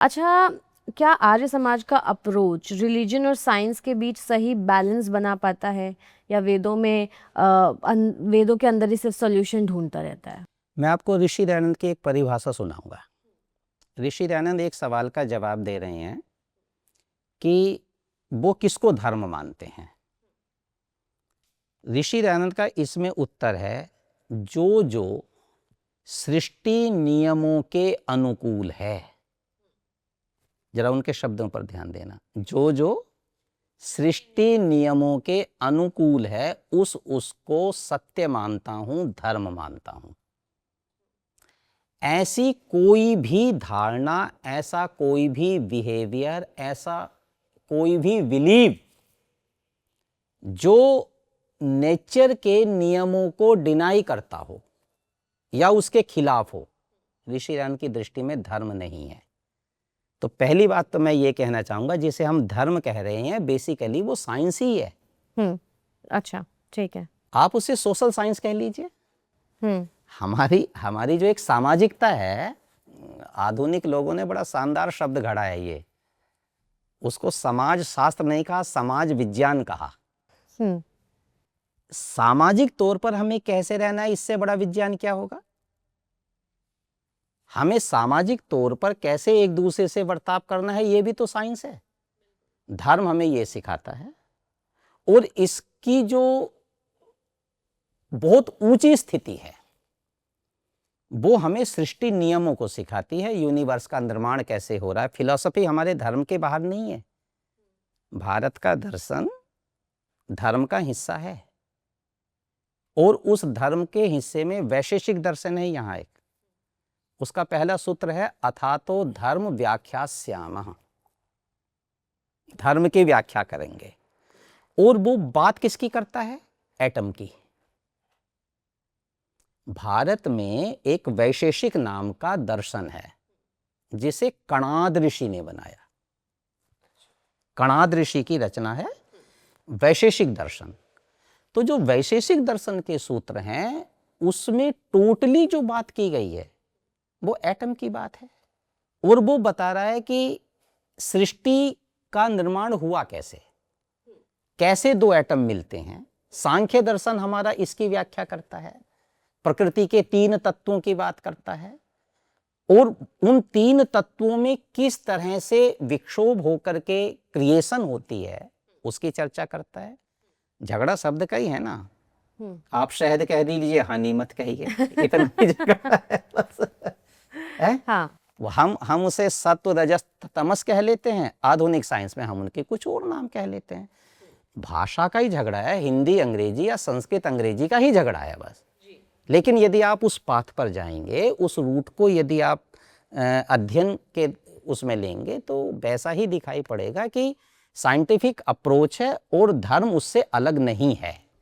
अच्छा, क्या आर्य समाज का अप्रोच रिलीजन और साइंस के बीच सही बैलेंस बना पाता है, या वेदों में वेदों के अंदर ही सिर्फ सॉल्यूशन ढूंढता रहता है? मैं आपको ऋषि दयानंद की एक परिभाषा सुनाऊंगा। ऋषि दयानंद एक सवाल का जवाब दे रहे हैं कि वो किसको धर्म मानते हैं। ऋषि दयानंद का इसमें उत्तर है, जो जो सृष्टि नियमों के अनुकूल है। जरा उनके शब्दों पर ध्यान देना, जो जो सृष्टि नियमों के अनुकूल है उसको सत्य मानता हूं, धर्म मानता हूं। ऐसी कोई भी धारणा, ऐसा कोई भी बिहेवियर, ऐसा कोई भी बिलीव जो नेचर के नियमों को डिनाई करता हो या उसके खिलाफ हो, ऋषि दयानंद की दृष्टि में धर्म नहीं है। तो पहली बात तो मैं ये कहना चाहूंगा, जिसे हम धर्म कह रहे हैं बेसिकली वो साइंस ही है। अच्छा, ठीक है। आप उसे सोशल साइंस कह लीजिए। हमारी जो एक सामाजिकता है, आधुनिक लोगों ने बड़ा शानदार शब्द गढ़ा है, ये उसको समाज शास्त्र नहीं कहा, समाज विज्ञान कहा। सामाजिक तौर पर हमें कैसे रहना है, इससे बड़ा विज्ञान क्या होगा। हमें सामाजिक तौर पर कैसे एक दूसरे से बर्ताव करना है, ये भी तो साइंस है। धर्म हमें ये सिखाता है, और इसकी जो बहुत ऊंची स्थिति है वो हमें सृष्टि नियमों को सिखाती है। यूनिवर्स का निर्माण कैसे हो रहा है। फिलॉसफी हमारे धर्म के बाहर नहीं है। भारत का दर्शन धर्म का हिस्सा है, और उस धर्म के हिस्से में वैशेषिक दर्शन है। यहाँ एक उसका पहला सूत्र है, अथातो धर्म व्याख्यास्यामः। धर्म की व्याख्या करेंगे, और वो बात किसकी करता है, एटम की। भारत में एक वैशेषिक नाम का दर्शन है जिसे कणाद ऋषि ने बनाया। कणाद ऋषि की रचना है वैशेषिक दर्शन। तो जो वैशेषिक दर्शन के सूत्र हैं उसमें टोटली जो बात की गई है वो एटम की बात है, और वो बता रहा है कि सृष्टि का निर्माण हुआ कैसे, कैसे दो एटम मिलते हैं। सांख्य दर्शन हमारा इसकी व्याख्या करता है, प्रकृति के 3 तत्वों की बात करता है, और उन 3 तत्वों में किस तरह से विक्षोभ होकर के क्रिएशन होती है उसकी चर्चा करता है। झगड़ा शब्द का ही है ना, आप शहद कह दीजिए, हानि मत कहिए, इतना ही झगड़ा है बस। हाँ। हम उसे सत्व रजस तमस कह लेते हैं, आधुनिक साइंस में हम उनके कुछ और नाम कह लेते हैं। भाषा का ही झगड़ा है, हिंदी अंग्रेजी या संस्कृत अंग्रेजी का ही झगड़ा है बस। लेकिन यदि आप उस पाथ पर जाएंगे, उस रूट को यदि आप अध्ययन के उसमें लेंगे, तो वैसा ही दिखाई पड़ेगा कि साइंटिफिक अप्रोच है और धर्म उससे अलग नहीं है।